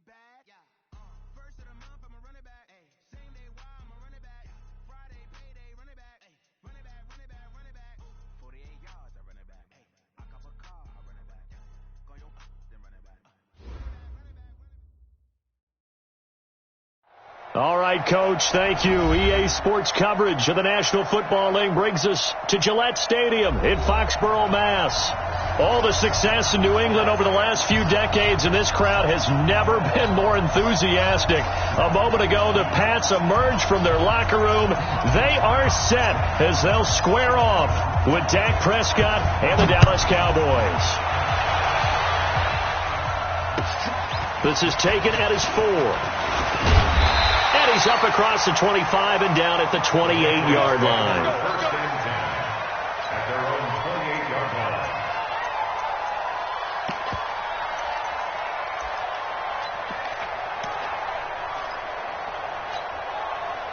bad. First of the month, I'ma run it back. Same day, why I'ma run it back. Friday, payday, run it back. Run it back, run it back, run it back. 48 yards, I run it back. I cop a car, I run it back. Go yo, then run it back. All right, Coach, thank you. EA Sports coverage of the National Football League brings us to Gillette Stadium in Foxborough, Mass. All the success in New England over the last few decades, and this crowd has never been more enthusiastic. A moment ago, the Pats emerged from their locker room. They are set as they'll square off with Dak Prescott and the Dallas Cowboys. This is taken at his 4. And he's up across the 25 and down at the 28-yard line. At their own 28-yard line.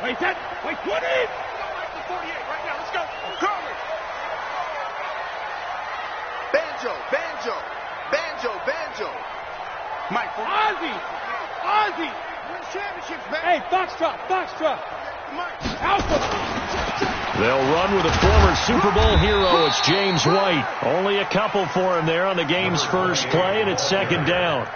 Wait, set. Wait, 20. Like the 48 right now. Let's go. Curly. Banjo, banjo, banjo, banjo. Mike, for Ozzy. Ozzy. Win championships, man. Hey, Foxtrot, Foxtrot. Mike. Alpha. They'll run with a former Super Bowl hero. It's James White. Only a couple for him there on the game's first play, and it's second down.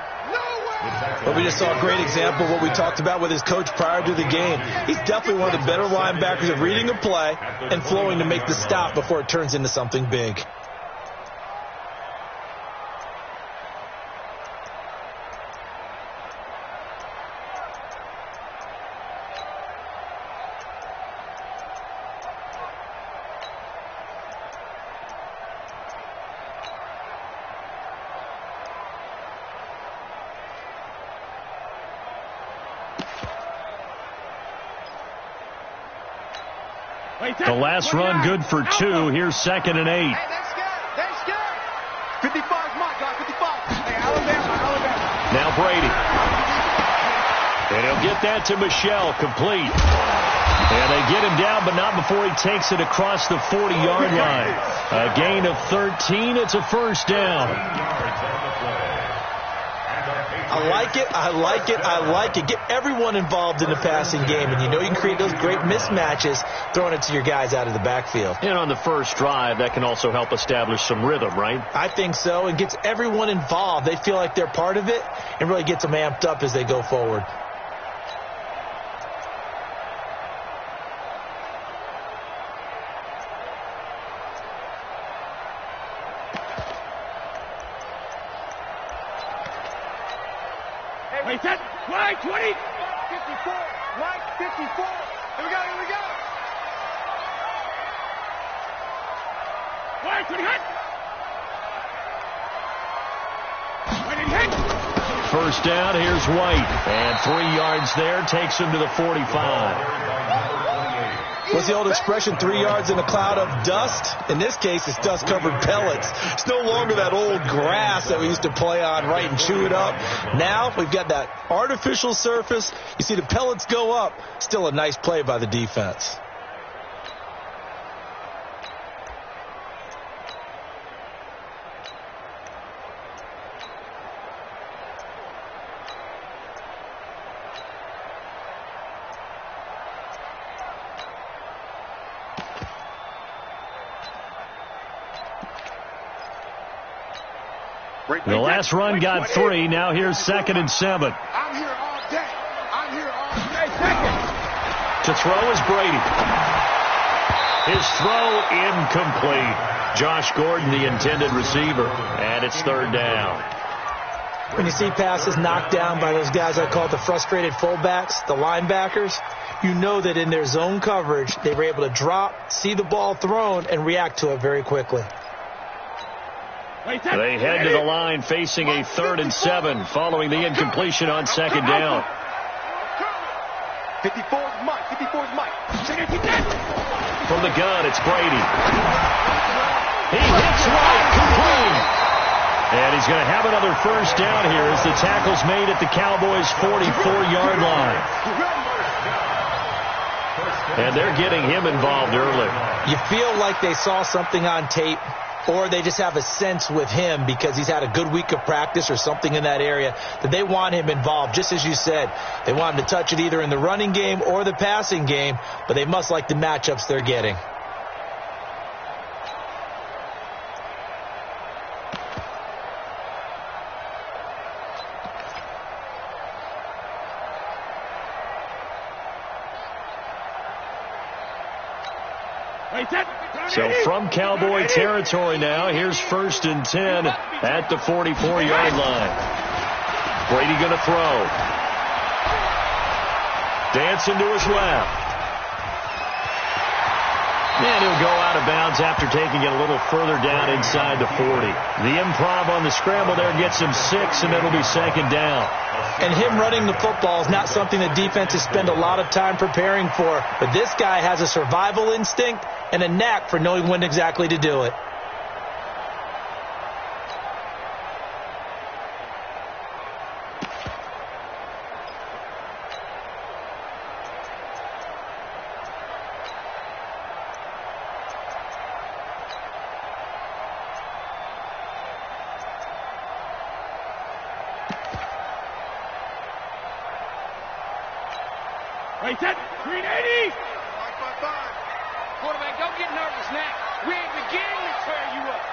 But we just saw a great example of what we talked about with his coach prior to the game. He's definitely one of the better linebackers at reading a play and flowing to make the stop before it turns into something big. The last run good for 2. Here's 2nd and 8. Hey, they're scared. 55's Mike, guys, 55. Hey, Alabama. Now Brady. And he'll get that to Michelle, complete. And they get him down, but not before he takes it across the 40-yard line. A gain of 13. It's a first down. I like it, I like it, I like it. Get everyone involved in the passing game, and you know you can create those great mismatches throwing it to your guys out of the backfield. And on the first drive, that can also help establish some rhythm, right? I think so. It gets everyone involved. They feel like they're part of it and really gets them amped up as they go forward. Wait, set. Mike, 20. 54. Mike, 54. Here we go. Mike, 20, hit. Wait, and hit. First down, here's White. And 3 yards there, takes him to the 45. What's the old expression, 3 yards in a cloud of dust? In this case, it's dust-covered pellets. It's no longer that old grass that we used to play on, right, and chew it up. Now we've got that artificial surface. You see the pellets go up. Still a nice play by the defense. The last run got 3. Now here's 2nd and 7. I'm here all day. Second. To throw is Brady. His throw incomplete. Josh Gordon, the intended receiver. And it's 3rd down. When you see passes knocked down by those guys I call the frustrated fullbacks, the linebackers, you know that in their zone coverage, they were able to drop, see the ball thrown, and react to it very quickly. They head to the line facing a 3rd and 7 following the incompletion on 2nd down. 54's Mike. From the gun, it's Brady. He hits White, complete. And he's going to have another first down here as the tackle's made at the Cowboys' 44-yard line. And they're getting him involved early. You feel like they saw something on tape or they just have a sense with him because he's had a good week of practice or something in that area that they want him involved. Just as you said, they want him to touch it either in the running game or the passing game, but they must like the matchups they're getting. So from Cowboy territory now, here's 1st and 10 at the 44-yard line. Brady going to throw. Dancing to his left. And he'll go out of bounds after taking it a little further down inside the 40. The improv on the scramble there gets him 6, and it'll be 2nd down. And him running the football is not something that defenses spend a lot of time preparing for. But this guy has a survival instinct and a knack for knowing when exactly to do it. Right set, 380. Quarterback, don't get nervous now. We ain't beginning to tear you up.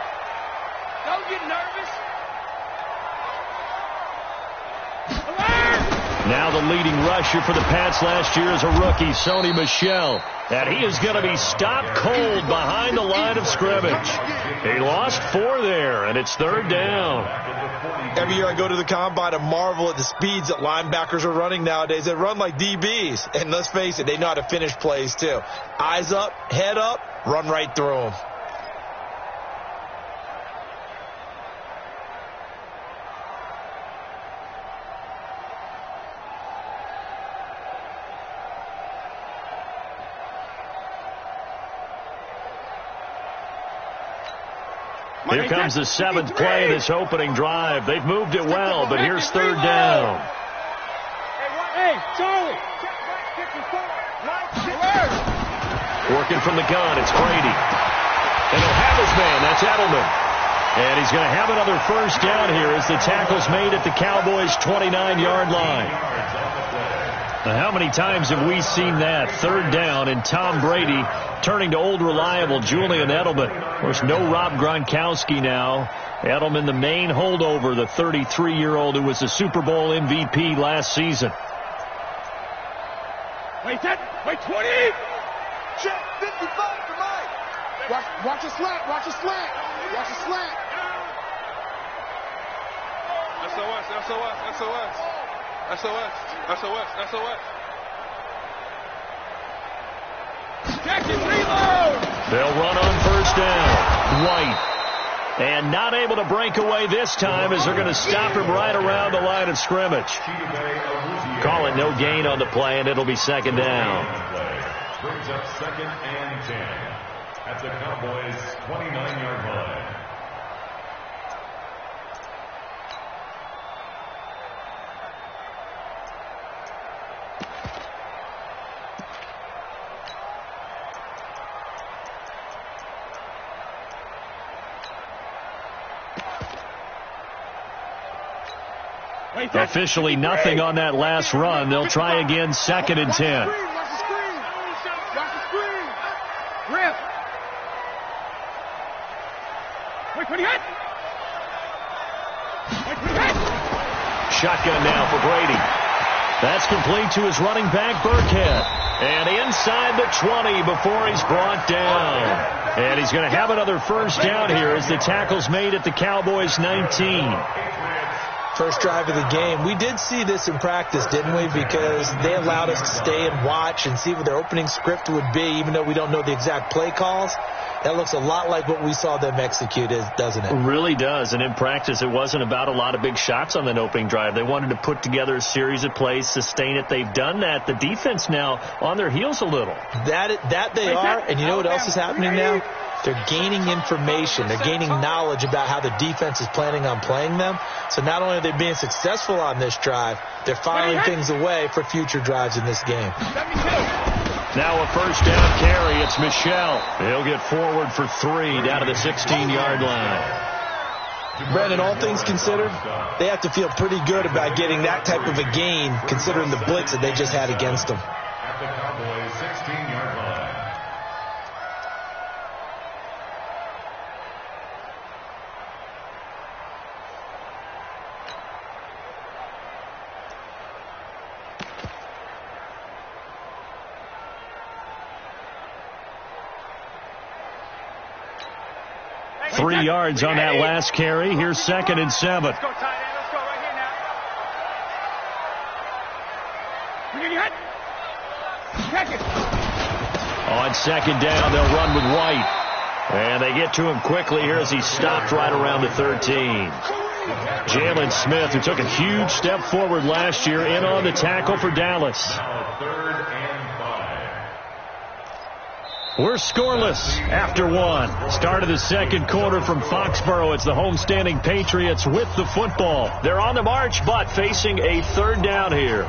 Don't get nervous. Now the leading rusher for the Pats last year is a rookie, Sony Michel. And he is going to be stopped cold behind the line of scrimmage. He lost 4 there, and it's 3rd down. Every year I go to the combine and marvel at the speeds that linebackers are running nowadays. They run like DBs. And let's face it, they know how to finish plays too. Eyes up, head up, run right through them. Here comes the 7th play of this opening drive. They've moved it well, but here's 3rd down. Hey, Charlie. Working from the gun, it's Brady. And he'll have his man, that's Edelman. And he's going to have another 1st down here as the tackle's made at the Cowboys' 29-yard line. Now, how many times have we seen that? 3rd down and Tom Brady turning to old reliable Julian Edelman. Of course, no Rob Gronkowski now. Edelman, the main holdover, the 33-year-old who was the Super Bowl MVP last season. Wait, 20. Check 55 to Mike. Watch a slant. Watch a slant. SOS. Jackson, reload. They'll run on 1st down. White. And not able to break away this time as they're going to stop him right around the line of scrimmage. Call it no gain on the play, and it'll be 2nd down. Brings up 2nd and 10 at the Cowboys' 29-yard line. Officially nothing on that last run. They'll try again, 2nd and 10. Watch the screen. Rip. Wait, when he hit. Shotgun now for Brady. That's complete to his running back, Burkhead. And inside the 20 before he's brought down. And he's going to have another 1st down here as the tackle's made at the Cowboys' 19. First drive of the game. We did see this in practice, didn't we? Because they allowed us to stay and watch and see what their opening script would be, even though we don't know the exact play calls. That looks a lot like what we saw them execute, doesn't it? It really does. And in practice, it wasn't about a lot of big shots on that opening drive. They wanted to put together a series of plays, sustain it. They've done that. The defense now on their heels a little. That they are. And you know what else is happening now? They're gaining information. They're gaining knowledge about how the defense is planning on playing them. So not only are they being successful on this drive, they're filing things away for future drives in this game. 72. Now a first down carry. It's Michelle. He'll get forward for 3 down to the 16-yard line. Brandon, all things considered, they have to feel pretty good about getting that type of a gain considering the blitz that they just had against them. At the Cowboys' 16-yard line. Three yards on that last carry. Here's 2nd and 7. Let's go, tight end. Let's go right here now. Bring in your head. Check it. On 2nd down, they'll run with White. And they get to him quickly here as he stopped right around the 13. Jalen Smith, who took a huge step forward last year, in on the tackle for Dallas. Now 3rd and 5. We're scoreless after 1. Start of the second quarter from Foxborough. It's the homestanding Patriots with the football. They're on the march, but facing a 3rd down here.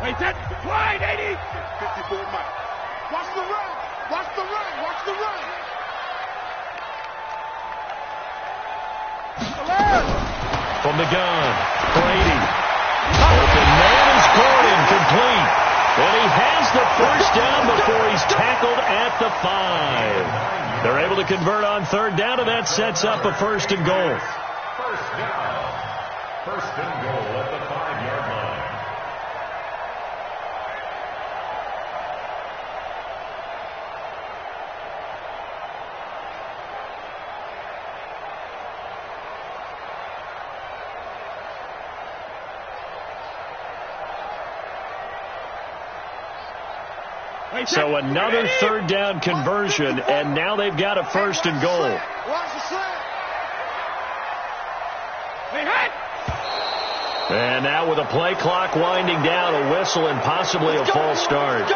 Wait, that wide 80. 54 Mike. Watch the run. Watch the run. Watch the run. From the gun, Brady. Open man is caught incomplete. And he has the first down before he's tackled at the 5. They're able to convert on 3rd down, and that sets up a 1st and goal. First down. 1st and goal at the 5-yard line. So another 3rd down conversion, and now they've got a 1st and goal. Watch the slant. And now with a play clock winding down, a whistle and possibly a false start.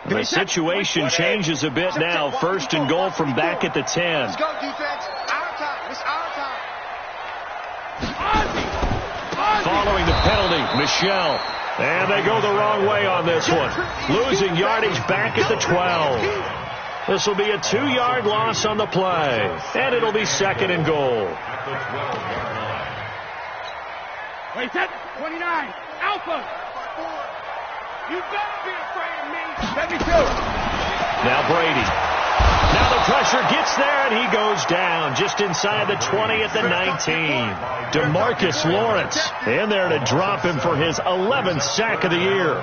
The situation changes a bit now. 1st and goal from back at the 10. Let's go, defense. Our time. It's our time. Following the penalty, Michelle. And they go the wrong way on this one. Losing yardage back at the 12. This will be a 2-yard loss on the play. And it'll be 2nd and goal. At the 12-yard line. Wait, that 29. Alpha. You better be afraid of me. 72. Now Brady. Now the pressure gets there, and he goes down just inside the 20 at the 19. DeMarcus Lawrence in there to drop him for his 11th sack of the year.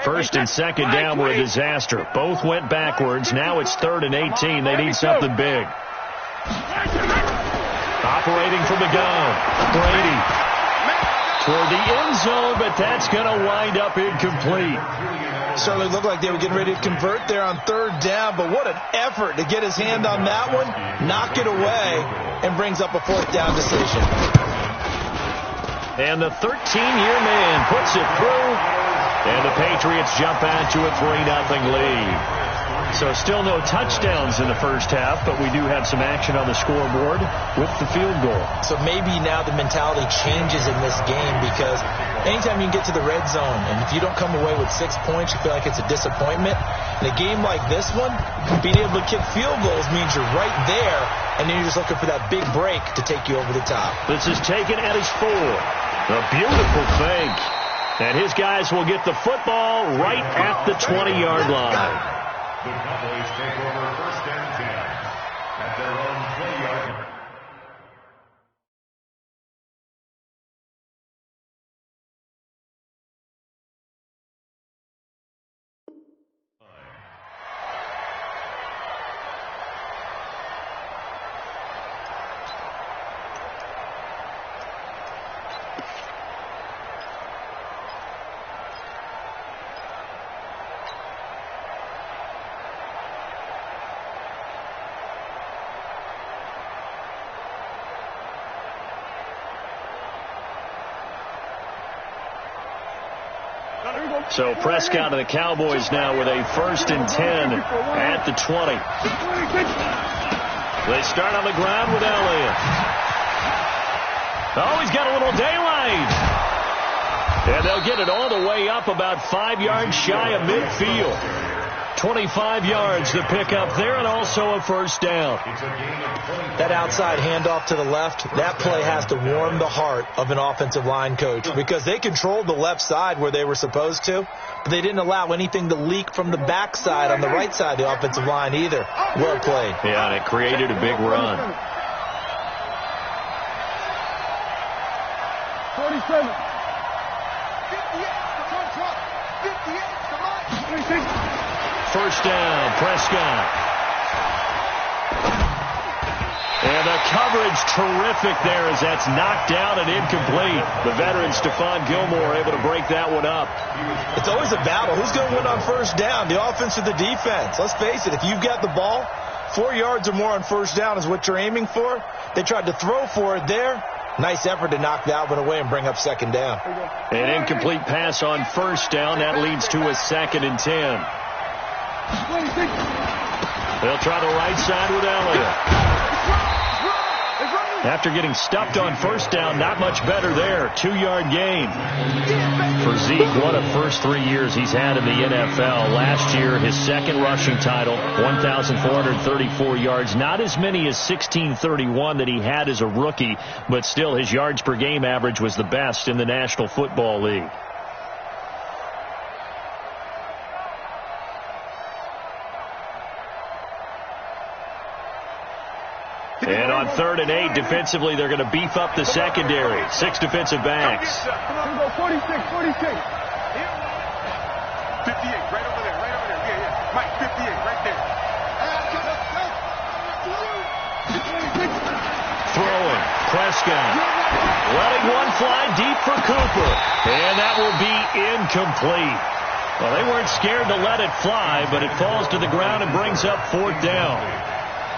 First and 2nd down were a disaster. Both went backwards. Now it's 3rd and 18. They need something big. Operating from the gun, Brady. Toward the end zone, but that's going to wind up incomplete. Certainly looked like they were getting ready to convert there on 3rd down, but what an effort to get his hand on that one, knock it away, and brings up a 4th down decision. And the 13-year man puts it through, and the Patriots jump out to a 3-0 lead. So still no touchdowns in the first half, but we do have some action on the scoreboard with the field goal. So maybe now the mentality changes in this game, because anytime you can get to the red zone, and if you don't come away with 6 points, you feel like it's a disappointment. In a game like this one, being able to kick field goals means you're right there, and then you're just looking for that big break to take you over the top. This is taken at his 4. A beautiful fake. And his guys will get the football right at the 20-yard line. The Cowboys take over 1st and 10 at their own 20-yard line. So Prescott and the Cowboys now with a 1st and 10 at the 20. They start on the ground with Elliott. Oh, he's got a little daylight. And they'll get it all the way up about 5 yards shy of midfield. 25 yards to pick up there, and also a 1st down. That outside handoff to the left, that play has to warm the heart of an offensive line coach, because they controlled the left side where they were supposed to, but they didn't allow anything to leak from the backside on the right side of the offensive line either. Well played. Yeah, and it created a big run. 47. 58, come on. 56. 1st down, Prescott. And the coverage terrific there as that's knocked down and incomplete. The veteran Stephon Gilmore able to break that one up. It's always a battle. Who's going to win on 1st down, the offense or the defense? Let's face it, if you've got the ball, 4 yards or more on 1st down is what you're aiming for. They tried to throw for it there. Nice effort to knock that one away and bring up 2nd down. An incomplete pass on 1st down. That leads to a 2nd and 10. They'll try the right side with Elliott. After getting stuffed on 1st down, not much better there. 2-yard gain. For Zeke, what a first 3 years he's had in the NFL. Last year, his 2nd rushing title, 1,434 yards. Not as many as 1,631 that he had as a rookie, but still his yards per game average was the best in the National Football League. And on 3rd and 8, defensively, they're going to beef up the secondary. 6 defensive backs. 46, 46. 58, right over there, Yeah. Mike, 58, right there. Throwing, Prescott. Letting one fly deep for Cooper. And that will be incomplete. Well, they weren't scared to let it fly, but it falls to the ground and brings up 4th down.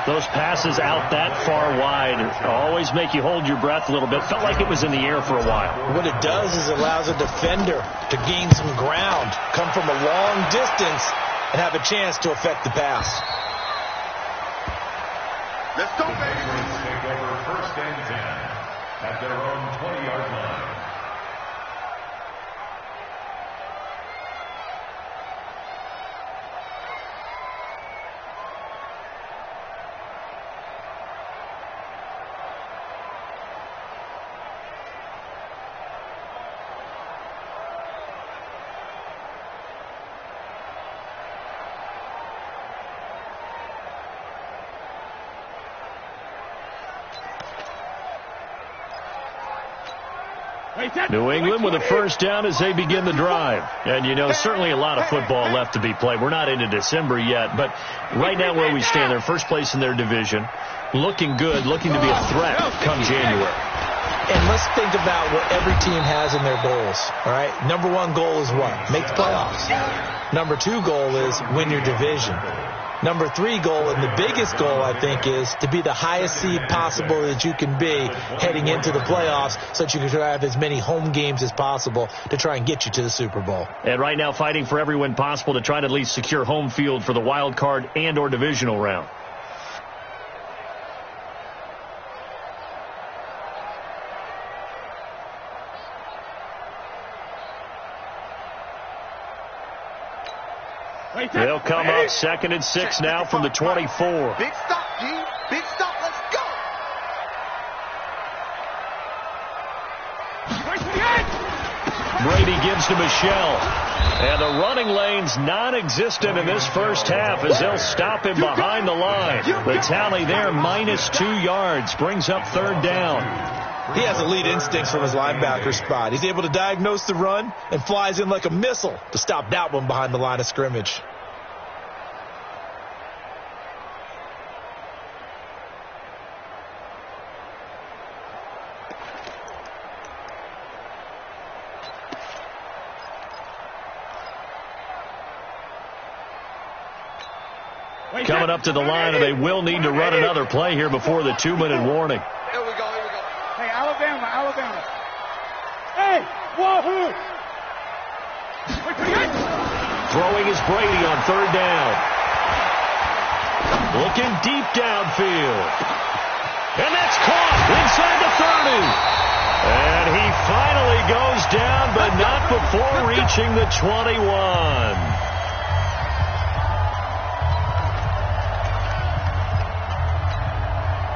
Those passes out that far wide always make you hold your breath a little bit. Felt like it was in the air for a while. What it does is it allows a defender to gain some ground, come from a long distance, and have a chance to affect the pass. Let's go, baby. Take over 1st and 10 at their own 20-yard line. New England with a 1st down as they begin the drive. And, you know, certainly a lot of football left to be played. We're not into December yet, but right now where we stand, they're 1st place in their division, looking good, looking to be a threat come January. And let's think about what every team has in their goals, all right? Number 1 goal is what? Make the playoffs. Number 2 goal is win your division. Number 3 goal, and the biggest goal, I think, is to be the highest seed possible that you can be heading into the playoffs so that you can have as many home games as possible to try and get you to the Super Bowl. And right now fighting for every win possible to try to at least secure home field for the wild card and or divisional round. They'll come up 2nd and 6 now from the 24. Big stop, G. Big stop. Let's go. Brady gives to Michelle. And the running lane's non-existent in this 1st half as they'll stop him behind the line. The tally there, -2 yards, brings up 3rd down. He has elite instincts from his linebacker spot. He's able to diagnose the run and flies in like a missile to stop that one behind the line of scrimmage. Coming up to the line, and they will need to run another play here before the 2-minute warning. Here we go. Hey, Alabama. Hey, wahoo! Throwing is Brady on third down. Looking deep downfield. And that's caught inside the 30. And he finally goes down, but not before reaching the 21.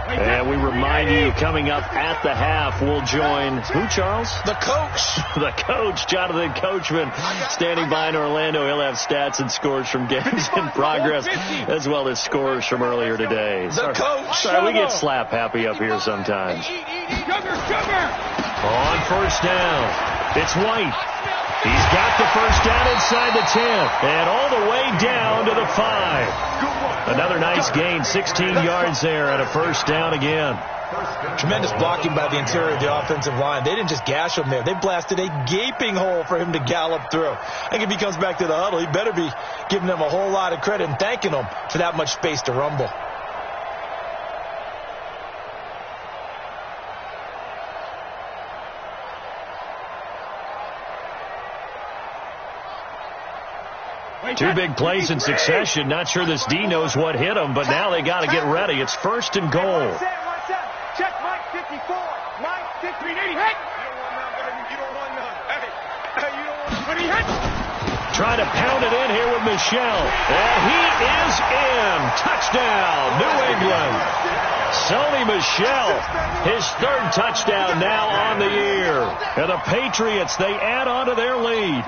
And we remind you, coming up at the half, we'll join who, Charles? The coach. The coach, Jonathan Coachman, standing by in Orlando. He'll have stats and scores from games in progress, as well as scores from earlier today. The coach. Sorry, we get slap happy up here sometimes. On first down, it's White. He's got the first down inside the 10, and all the way down to the 5. Another nice gain, 16 yards there, and a first down again. Tremendous blocking by the interior of the offensive line. They didn't just gash him there. They blasted a gaping hole for him to gallop through. I think if he comes back to the huddle, he better be giving them a whole lot of credit and thanking them for that much space to rumble. Two big plays in succession. Not sure this D knows what hit him, but now they got to get ready. It's first and goal. Check Mike 54. Mike 53. Hit. You don't want none, baby. You don't want none. Hey, you don't want none. He hit. Trying to pound it in here with Michel. And he is in. Touchdown, New England. Sony Michel, his third touchdown now on the year. And the Patriots, they add on to their lead.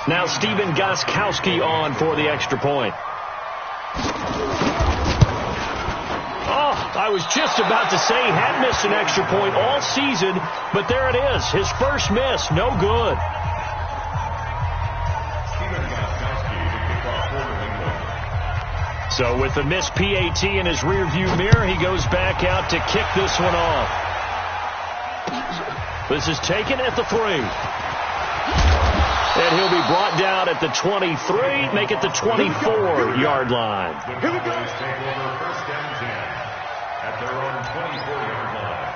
Now Steven Gostkowski on for the extra point. Oh, I was just about to say he hadn't missed an extra point all season, but there it is. His first miss, no good. So with the missed PAT in his rearview mirror, he goes back out to kick this one off. This is taken at the 3. And he'll be brought down at the 23, make it the 24-yard line. The Cowboys take over first and 10 at their own 24-yard line.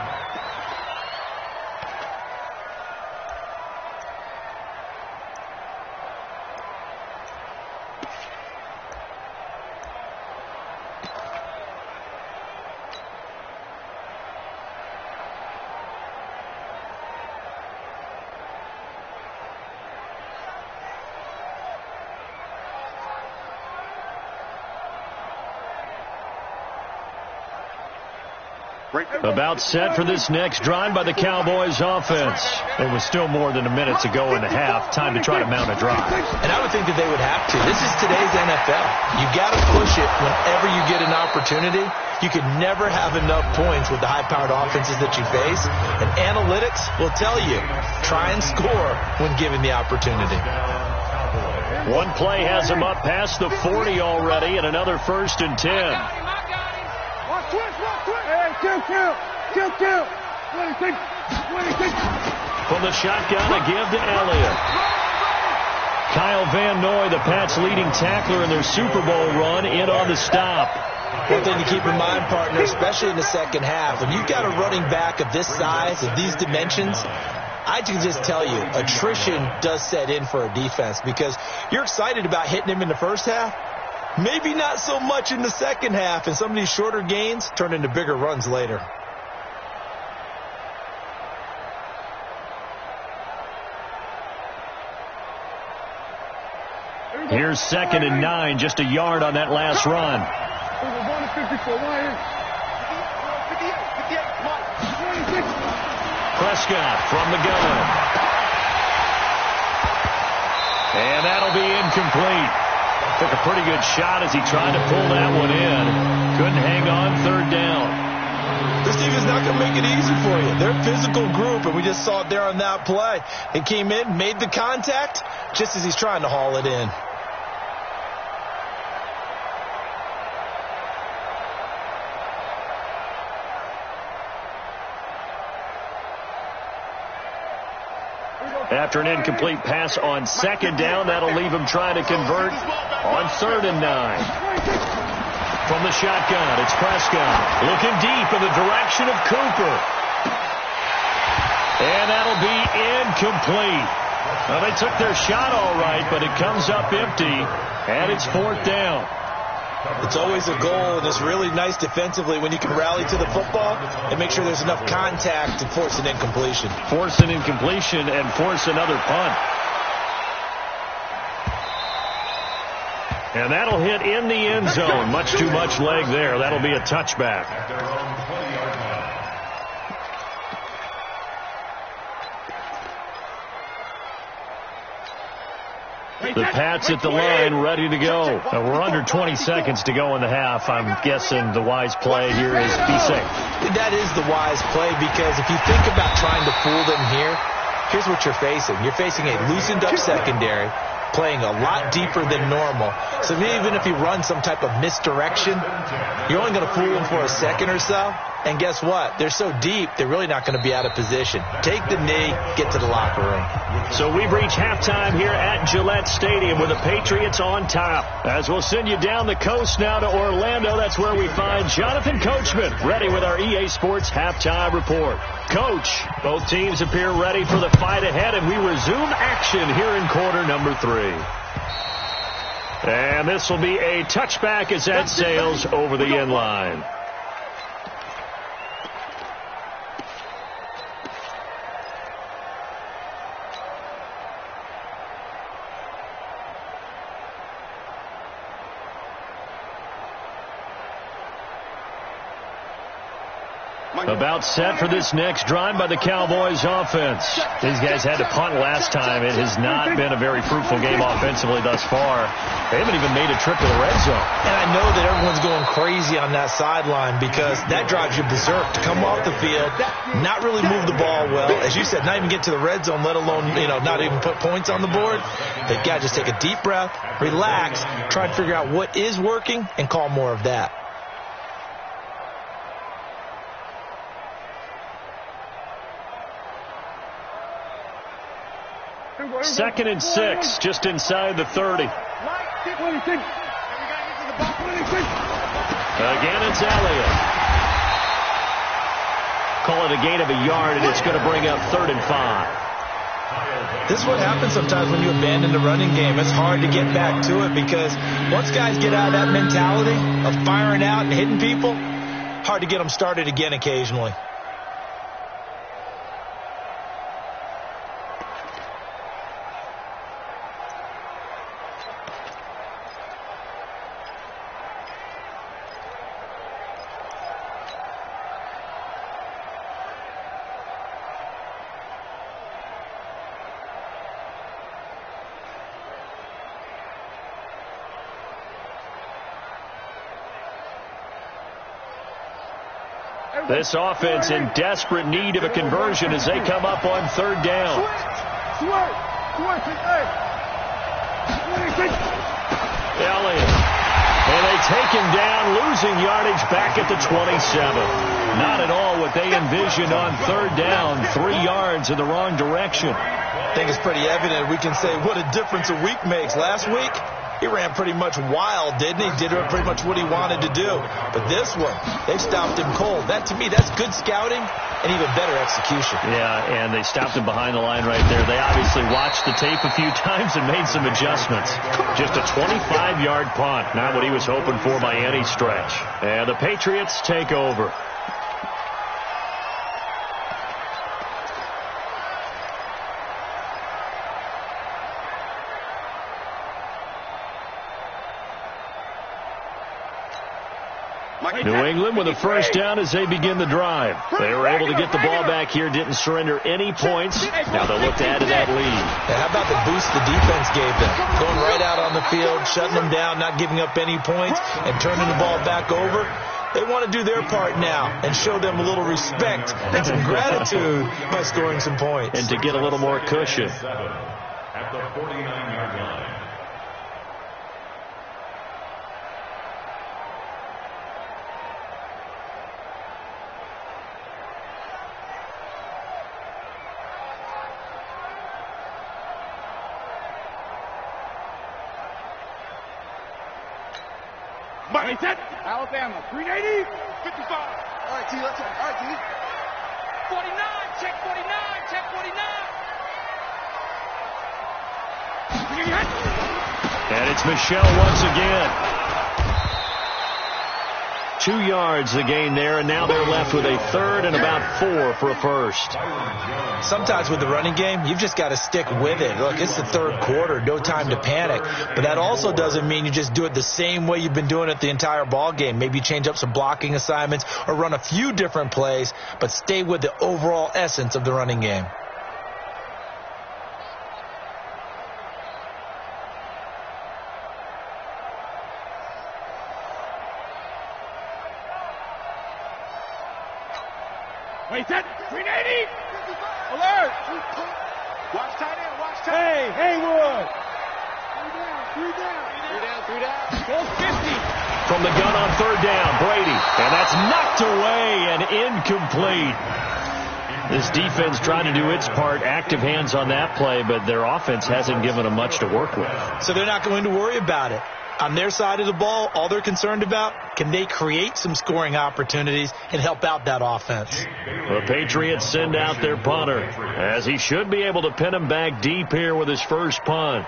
About set for this next drive by the Cowboys offense. It was still more than a minute to go in the half. Time to try to mount a drive. And I would think that they would have to. This is today's NFL. You got to push it whenever you get an opportunity. You can never have enough points with the high-powered offenses that you face. And analytics will tell you, try and score when given the opportunity. One play has him up past the 40 already, and another first and 10. From the shotgun, a give to Elliott. Kyle Van Noy, the Pats' leading tackler in their Super Bowl run, in on the stop. One thing to keep in mind, partner, especially in the second half, when you've got a running back of this size, of these dimensions, I can just tell you, attrition does set in for a defense because you're excited about hitting him in the first half. Maybe not so much in the second half, and some of these shorter gains turn into bigger runs later. Here's 2nd and 9, just a yard on that last run. Prescott from the gun. And that'll be incomplete. Took a pretty good shot as he tried to pull that one in. Couldn't hang on, 3rd down. This team is not going to make it easy for you. They're a physical group, and we just saw it there on that play. He came in, made the contact, just as he's trying to haul it in. After an incomplete pass on 2nd down, that'll leave him trying to convert on 3rd and 9. From the shotgun, it's Prescott looking deep in the direction of Cooper. And that'll be incomplete. Well, they took their shot all right, but it comes up empty, and it's 4th down. It's always a goal, and it's really nice defensively when you can rally to the football and make sure there's enough contact to force an incompletion. Force an incompletion and force another punt. And that'll hit in the end zone. Much too much leg there. That'll be a touchback. The Pats at the line, ready to go. We're under 20 seconds to go in the half. I'm guessing the wise play here is be safe. That is the wise play, because if you think about trying to fool them here, here's what you're facing. You're facing a loosened up secondary, playing a lot deeper than normal. So even if you run some type of misdirection, you're only going to fool them for a second or so. And guess what? They're so deep, they're really not going to be out of position. Take the knee, get to the locker room. So we've reached halftime here at Gillette Stadium with the Patriots on top. As we'll send you down the coast now to Orlando, that's where we find Jonathan Coachman, ready with our EA Sports halftime report. Coach, both teams appear ready for the fight ahead, and we resume action here in quarter number 3. And this will be a touchback as that sails over the end line. About set for this next drive by the Cowboys offense. These guys had to punt last time. It has not been a very fruitful game offensively thus far. They haven't even made a trip to the red zone. And I know that everyone's going crazy on that sideline, because that drives you berserk to come off the field, not really move the ball well. As you said, not even get to the red zone, let alone, not even put points on the board. They've got to just take a deep breath, relax, try to figure out what is working, and call more of that. 2nd and 6, just inside the 30. Again, it's Elliott. Call it a gain of a yard, and it's going to bring up 3rd and 5. This is what happens sometimes when you abandon the running game. It's hard to get back to it, because once guys get out of that mentality of firing out and hitting people, hard to get them started again occasionally. This offense in desperate need of a conversion as they come up on 3rd down. Elliott. And they take him down, losing yardage back at the 27. Not at all what they envisioned on 3rd down. 3 yards in the wrong direction. I think it's pretty evident. We can say what a difference a week makes. Last week, he ran pretty much wild, didn't he? Did pretty much what he wanted to do. But this one, they stopped him cold. That, to me, that's good scouting and even better execution. Yeah, and they stopped him behind the line right there. They obviously watched the tape a few times and made some adjustments. Just a 25-yard punt, not what he was hoping for by any stretch. And the Patriots take over. New England with a first down as they begin the drive. They were able to get the ball back here, didn't surrender any points. Now they'll look to add to that lead. And how about the boost the defense gave them? Going right out on the field, shutting them down, not giving up any points, and turning the ball back over. They want to do their part now and show them a little respect and some gratitude by scoring some points. And to get a little more cushion. At the 49-yard line. Alabama, 380, 55. All right, T, let's go. All right, T. 49, check 49, check 49. And it's Michelle once again. 2 yards the gain there, and now they're left with a third and about 4 for a first. Sometimes with the running game, you've just got to stick with it. Look, it's the third quarter, no time to panic. But that also doesn't mean you just do it the same way you've been doing it the entire ball game. Maybe change up some blocking assignments or run a few different plays, but stay with the overall essence of the running game. Wait, set. 380. Alert. Watch tight end. Watch tight end. Hey, Haywood. Three down. 450. From the gun on third down, Brady. And that's knocked away and incomplete. This defense trying to do its part, active hands on that play, but their offense hasn't given them much to work with. So they're not going to worry about it. On their side of the ball, all they're concerned about, can they create some scoring opportunities and help out that offense? The Patriots send out their punter, as he should be able to pin him back deep here with his first punt.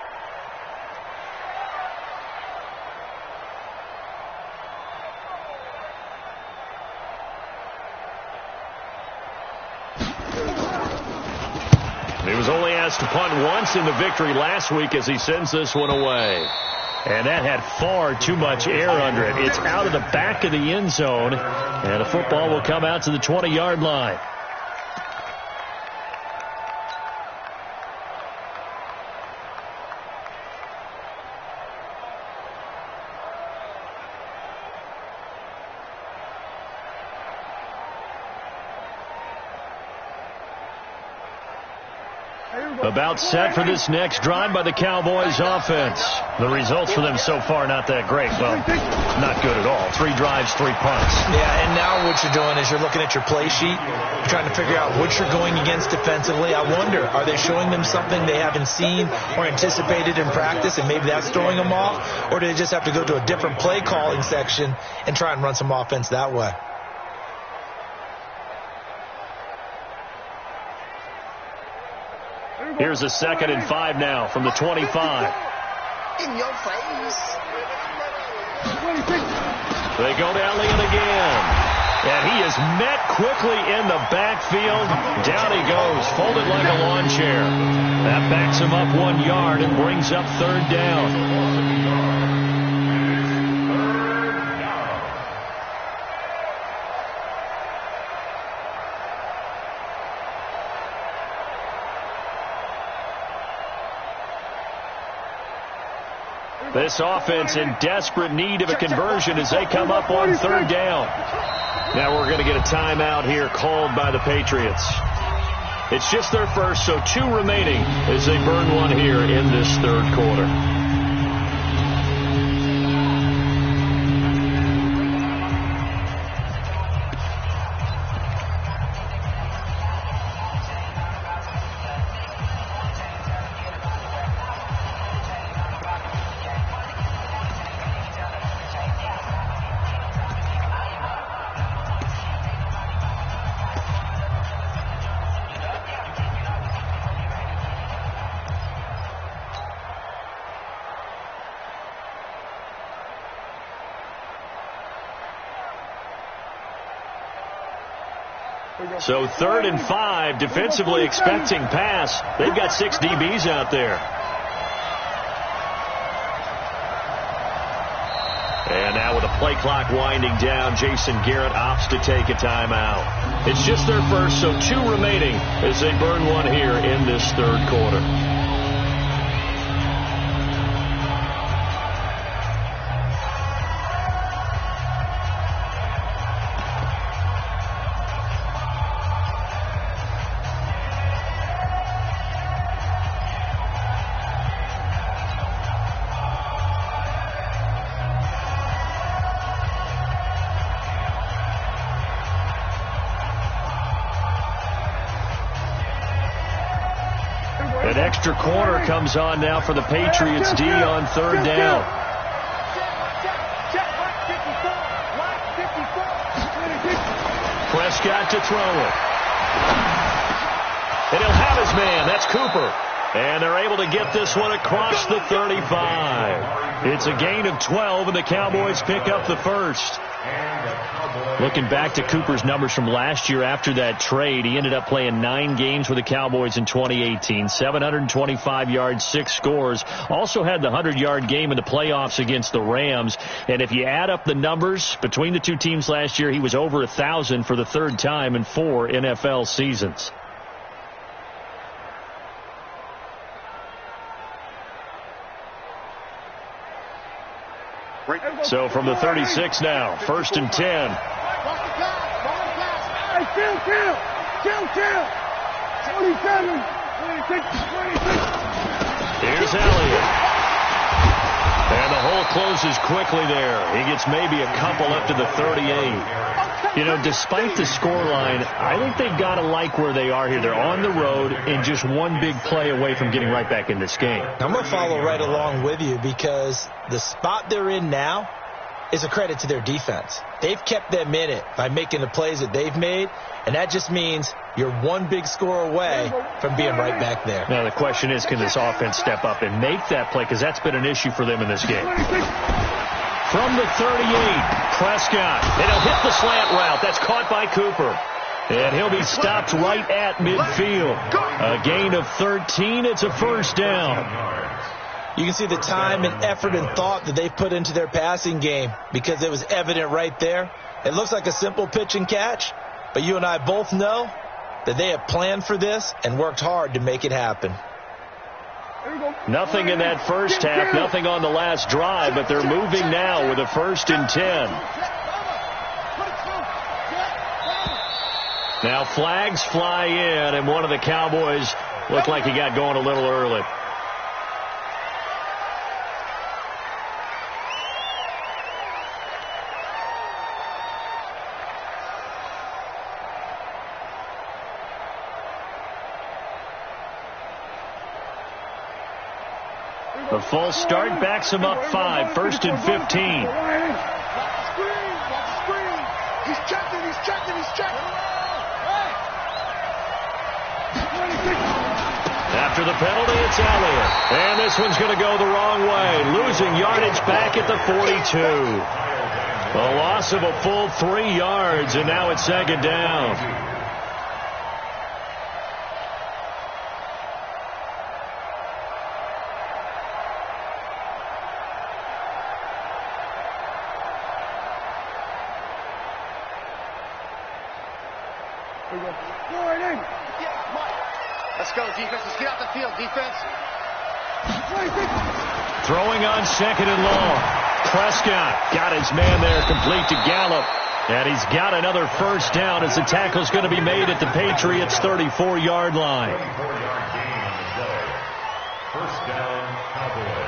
He was only asked to punt once in the victory last week as he sends this one away. And that had far too much air under it. It's out of the back of the end zone, and the football will come out to the 20-yard line. About set for this next drive by the Cowboys offense. The results for them so far not that great. Well, not good at all. 3 drives, 3 punts. Yeah, and now what you're doing is you're looking at your play sheet, trying to figure out what you're going against defensively. I wonder, are they showing them something they haven't seen or anticipated in practice, and maybe that's throwing them off? Or do they just have to go to a different play calling section and try and run some offense that way? Here's a 2nd and 5 now from the 25. In your face. They go to Elliott again. And he is met quickly in the backfield. Down he goes, folded like a lawn chair. That backs him up 1 yard and brings up third down. This offense in desperate need of a conversion as they come up on third down. Now we're going to get a timeout here called by the Patriots. It's just their first, so 2 remaining as they burn one here in this third quarter. So 3rd and 5, defensively expecting pass. They've got 6 DBs out there. And now with the play clock winding down, Jason Garrett opts to take a timeout. It's just their first, so 2 remaining as they burn one here in this third quarter. An extra corner comes on now for the Patriots D on third down. Prescott to throw it. And he'll have his man. That's Cooper. And they're able to get this one across the 35. It's a gain of 12, and the Cowboys pick up the first. Looking back to Cooper's numbers from last year after that trade, he ended up playing 9 games with the Cowboys in 2018. 725 yards, 6 scores. Also had the 100-yard game in the playoffs against the Rams. And if you add up the numbers between the two teams last year, he was over 1,000 for the third time in 4 NFL seasons. So from the 36 now, 1st and 10. Hey, chill. 27, 26, 26. Here's Elliott. And the hole closes quickly there. He gets maybe a couple up to the 38. You know, despite the scoreline, I think they've got to like where they are here. They're on the road and just one big play away from getting right back in this game. I'm going to follow right along with you because the spot they're in now is a credit to their defense. They've kept them in it by making the plays that they've made, and that just means you're one big score away from being right back there. Now, the question is, can this offense step up and make that play? Because that's been an issue for them in this game. From the 38, Prescott. And he'll hit the slant route. That's caught by Cooper. And he'll be stopped right at midfield. A gain of 13. It's a first down. You can see the time and effort and thought that they put into their passing game because it was evident right there. It looks like a simple pitch and catch, but you and I both know that they have planned for this and worked hard to make it happen. Nothing in that first half, nothing on the last drive, but they're moving now with a 1st and 10. Now flags fly in, and one of the Cowboys looked like he got going a little early. The full start backs him up 5, 1st and 15. Watch the screen. He's checking. After the penalty, it's Elliott. And this one's going to go the wrong way. Losing yardage back at the 42. A loss of a full 3 yards, and now it's 2nd down. Let's go, defense. Let's get out the field, defense. Throwing on 2nd and long. Prescott got his man there complete to Gallup. And he's got another first down as the tackle's going to be made at the Patriots' 34-yard line. 34-yard gain on the play. First down, Cowboys.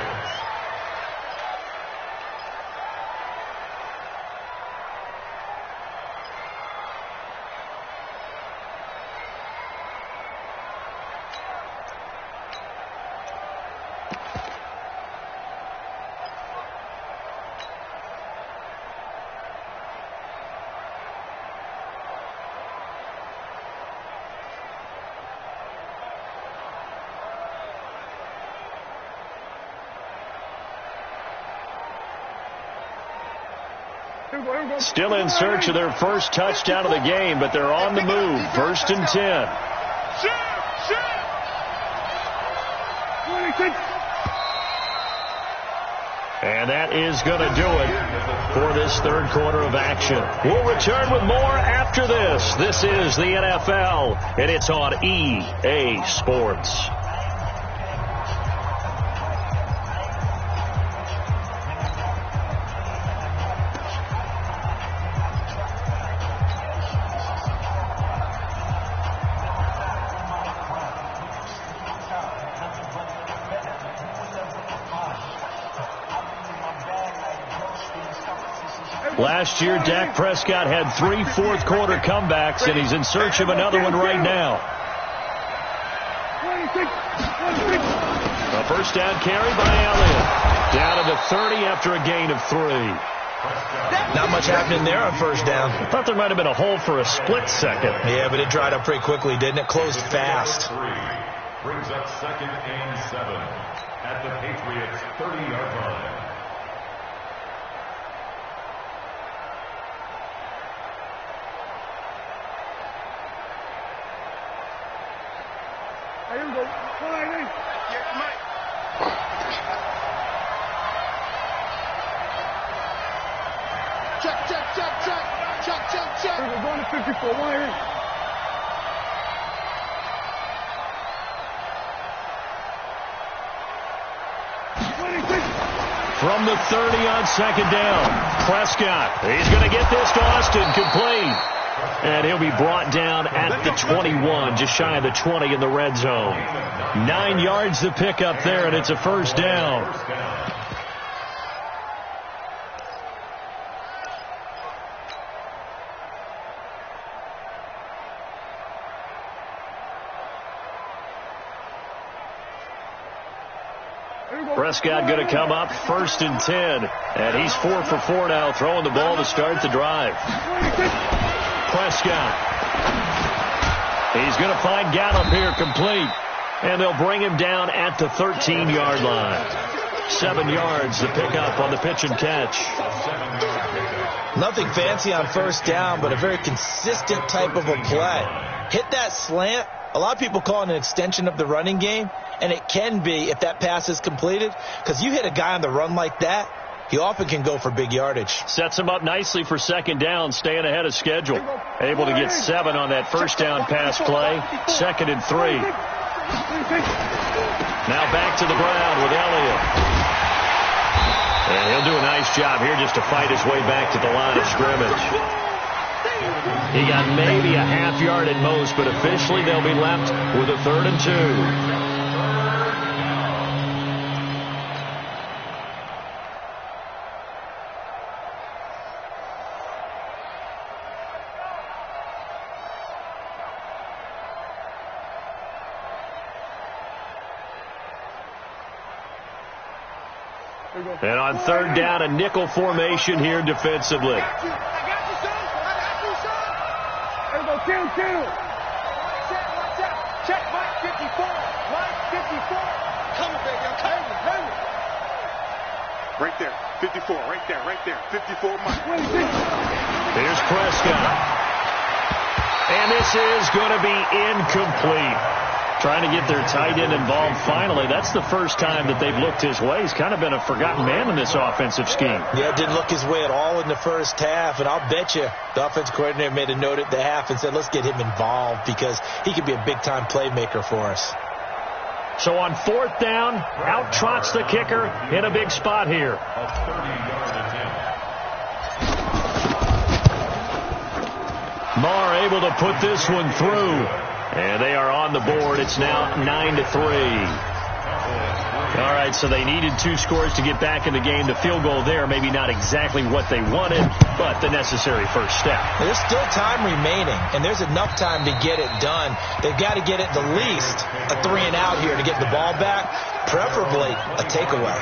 Still in search of their first touchdown of the game, but they're on the move. 1st and 10. And that is going to do it for this third quarter of action. We'll return with more after this. This is the NFL, and it's on EA Sports. Last year, Dak Prescott had 3 fourth-quarter comebacks, and he's in search of another one right now. A first down carry by Elliott. Down to the 30 after a gain of 3. Not much happening there on first down. I thought there might have been a hole for a split second. Yeah, but it dried up pretty quickly, didn't it? Closed fast. brings up 2nd and 7 at the Patriots' 30-yard line. Here we go. Come on, in. Yes, Mike. Check, check, check, check. Check, check, check. Here we go. Going to 54. One here. From the 30 on 2nd down, Prescott. He's going to get this to Austin, complete. And he'll be brought down at the 21, just shy of the 20 in the red zone. 9 yards to pick up there, and it's a first down. Prescott going to come up 1st and 10. And he's 4 for 4 now, throwing the ball to start the drive. Prescott. He's going to find Gallup here, complete. And they'll bring him down at the 13-yard line. 7 yards to pick up on the pitch and catch. Nothing fancy on first down, but a very consistent type of a play. Hit that slant. A lot of people call it an extension of the running game, and it can be if that pass is completed, because you hit a guy on the run like that, he often can go for big yardage. Sets him up nicely for 2nd down, staying ahead of schedule. Able to get 7 on that first down pass play. 2nd and 3. Now back to the ground with Elliott. And he'll do a nice job here just to fight his way back to the line of scrimmage. He got maybe a half yard at most, but officially they'll be left with a 3rd and 2. And on 3rd down, a nickel formation here defensively. Here we go. 2. Check, Mike 54. Mike 54. Coming, baby. I'm coming. Right there. 54. Right there. 54, Mike. Here's Prescott. And this is going to be incomplete. Trying to get their tight end involved finally. That's the first time that they've looked his way. He's kind of been a forgotten man in this offensive scheme. Yeah, didn't look his way at all in the first half. And I'll bet you the offensive coordinator made a note at the half and said, let's get him involved because he could be a big-time playmaker for us. So on 4th down, out trots the kicker in a big spot here. A 30-yard attempt. Marr able to put this one through. And they are on the board. It's now 9-3. All right, so they needed 2 scores to get back in the game. The field goal there, maybe not exactly what they wanted, but the necessary first step. There's still time remaining, and there's enough time to get it done. They've got to get it the least a 3 and out here to get the ball back, preferably a takeaway.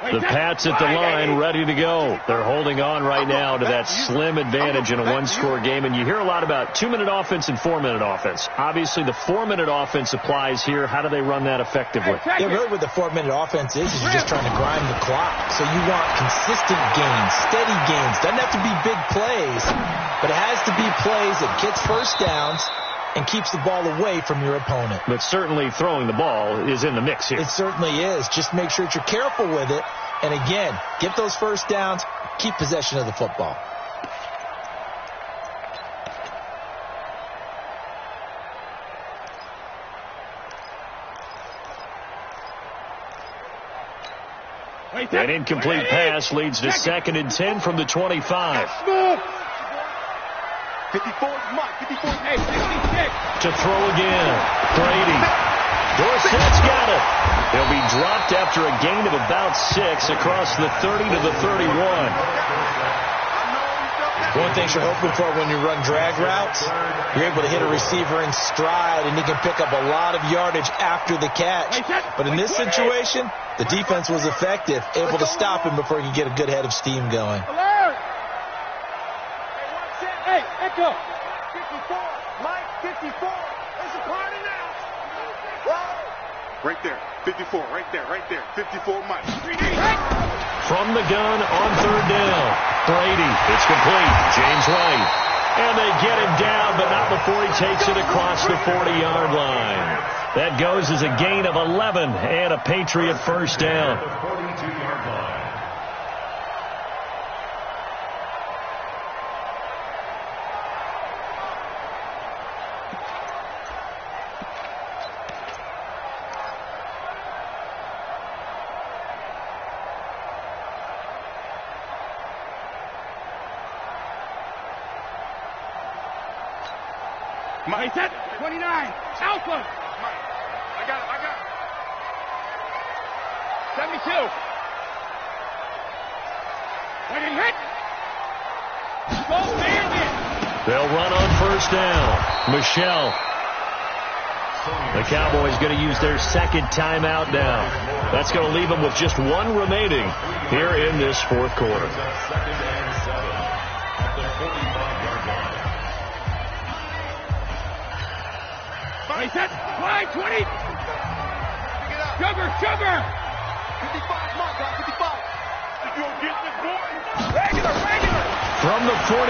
The Pats at the line, ready to go. They're holding on right now to that slim advantage in a 1-score game. And you hear a lot about 2-minute offense and 4-minute offense. Obviously, the 4-minute offense applies here. How do they run that effectively? Yeah, really what the 4-minute offense is you're just trying to grind the clock. So you want consistent gains, steady gains. Doesn't have to be big plays, but it has to be plays that gets first downs and keeps the ball away from your opponent. But certainly throwing the ball is in the mix here. It certainly is. Just make sure that you're careful with it. And again, get those first downs, keep possession of the football. An incomplete pass leads to 2nd and 10 from the 25. 54, Mike, 54. Hey, 66. To throw again. Brady. Dorsett's got it. He'll be dropped after a gain of about 6 across the 30 to the 31. One thing you're hoping for when you run drag routes, you're able to hit a receiver in stride, and he can pick up a lot of yardage after the catch. But in this situation, the defense was effective, able to stop him before he could get a good head of steam going. Alert! Hey, Echo! 54, Mike, 54. There's a party now. Right there, 54, right there, 54, Mike. From the gun on third down. Brady, it's complete. James White. And they get him down, but not before he takes it across the 40-yard line. That goes as a gain of 11 and a Patriot first down. The 42-yard line. Mike, set 29, Alpha. Mike, I got it. 72. Waiting hit. Go bandit. They'll run on first down. Michelle. The Cowboys going to use their second timeout now. That's going to leave them with just one remaining here in this fourth quarter. Second and 7 at the 45-yard line. Ready, set, wide, 20. Sugar. 55, Mark, 55. You don't get this, boy. Regular. From the 45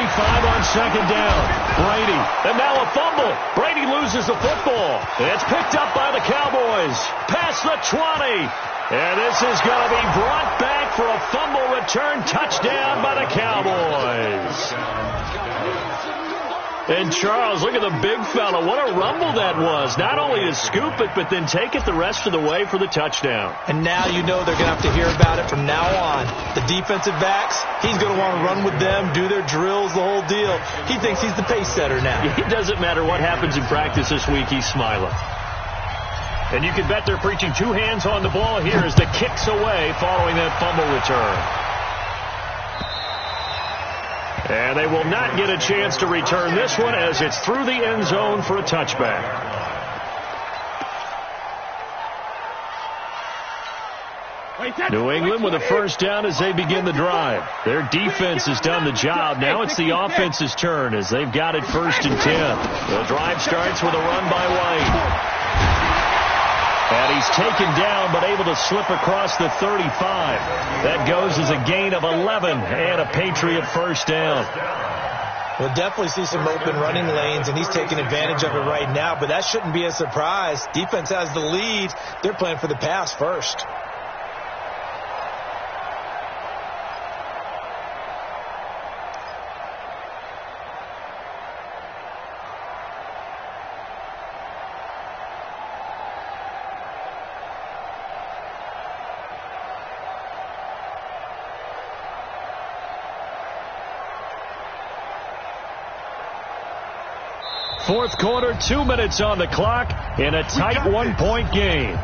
on second down, Brady. And now a fumble. Brady loses the football. It's picked up by the Cowboys. Past the 20. And this is going to be brought back for a fumble return touchdown by the Cowboys. And Charles, look at the big fella. What a rumble that was. Not only to scoop it, but then take it the rest of the way for the touchdown. And now you know they're going to have to hear about it from now on. The defensive backs, he's going to want to run with them, do their drills, the whole deal. He thinks he's the pace setter now. It doesn't matter what happens in practice this week, he's smiling. And you can bet they're preaching two hands on the ball here as the kick's away following that fumble return. And they will not get a chance to return this one as it's through the end zone for a touchback. New England with a first down as they begin the drive. Their defense has done the job. Now it's the offense's turn as they've got it 1st and 10. The drive starts with a run by White. And he's taken down but able to slip across the 35. That goes as a gain of 11 and a Patriot first down. We'll definitely see some open running lanes, and he's taking advantage of it right now, but that shouldn't be a surprise. Defense has the lead. They're playing for the pass first. Fourth quarter, 2 minutes on the clock in a tight one-point game.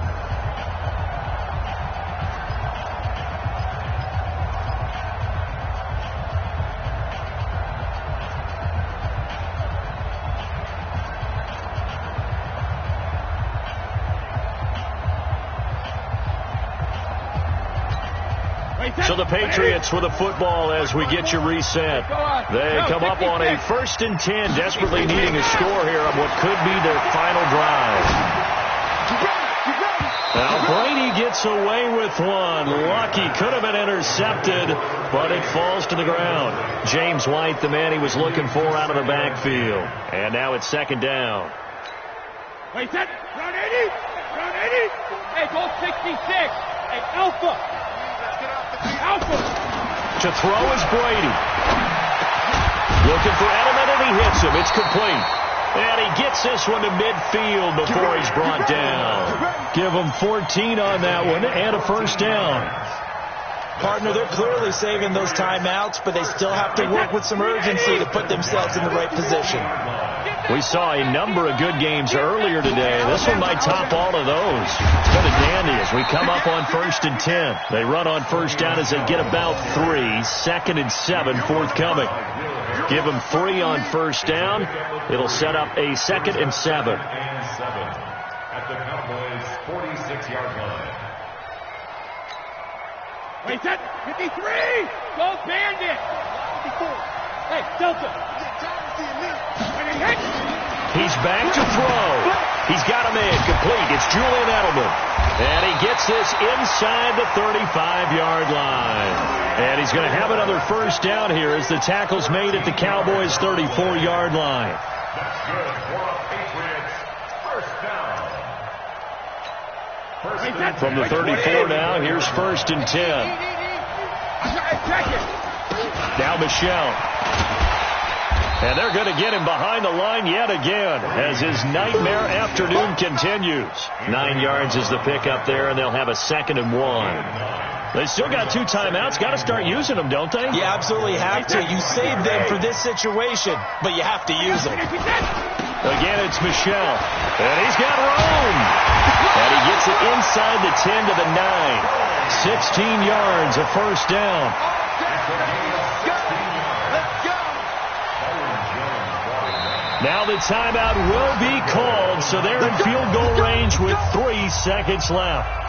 So the Patriots with the football as we get you reset. They come up on a 1st and 10, desperately needing a score here on what could be their final drive. Now Brady gets away with one. Lucky, could have been intercepted, but it falls to the ground. James White, the man he was looking for out of the backfield. And now it's 2nd down. Wait, set, round 80. Hey, go 66. Hey, Alpha. To throw is Brady. Looking for Edelman, and he hits him. It's complete. And he gets this one to midfield before he's brought down. Give him 14 on that one and a first down. Partner, they're clearly saving those timeouts, but they still have to work with some urgency to put themselves in the right position. We saw a number of good games earlier today. This one might top all of those. It's been a dandy as we come up on 1st and 10. They run on first down as they get about 3. 2nd and 7 forthcoming. Give him 3 on first down. It'll set up a 2nd and 7. At the Cowboys' 46-yard line. Wait, set. 53. Go Bandit. 54. Hey, Delta. When he hits. He's back to throw. He's got a man complete. It's Julian Edelman. And he gets this inside the 35-yard line. And he's going to have another first down here as the tackle's made at the Cowboys' 34-yard line. That's good for a Patriots first down. From the 34 now, here's 1st and 10. Now Michelle. And they're going to get him behind the line yet again as his nightmare afternoon continues. 9 yards is the pickup there, and they'll have a 2nd and 1. They still got 2 timeouts. Got to start using them, don't they? You absolutely have to. You save them for this situation, but you have to use them. Again, it's Michelle. And he's got room. And he gets it inside the 10 to the 9. 16 yards, a first down. Now the timeout will be called, so they're in field goal range with 3 seconds left.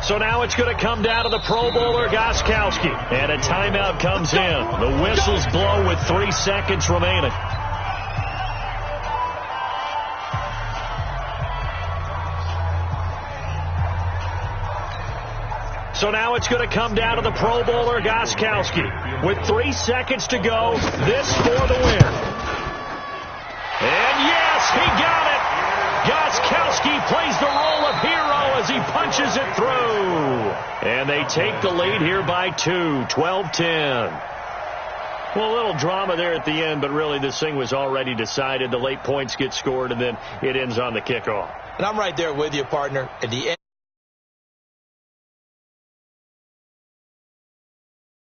So now it's going to come down to the Pro Bowler Gostkowski. And a timeout comes in. The whistles blow with 3 seconds remaining. So now it's going to come down to the Pro Bowler Gostkowski. With 3 seconds to go, this for the win. And yes, he got it. Gostkowski plays the role of hero as he punches it through. And they take the lead here by 2, 12-10. Well, a little drama there at the end, but really this thing was already decided. The late points get scored, and then it ends on the kickoff. And I'm right there with you, partner. At the end.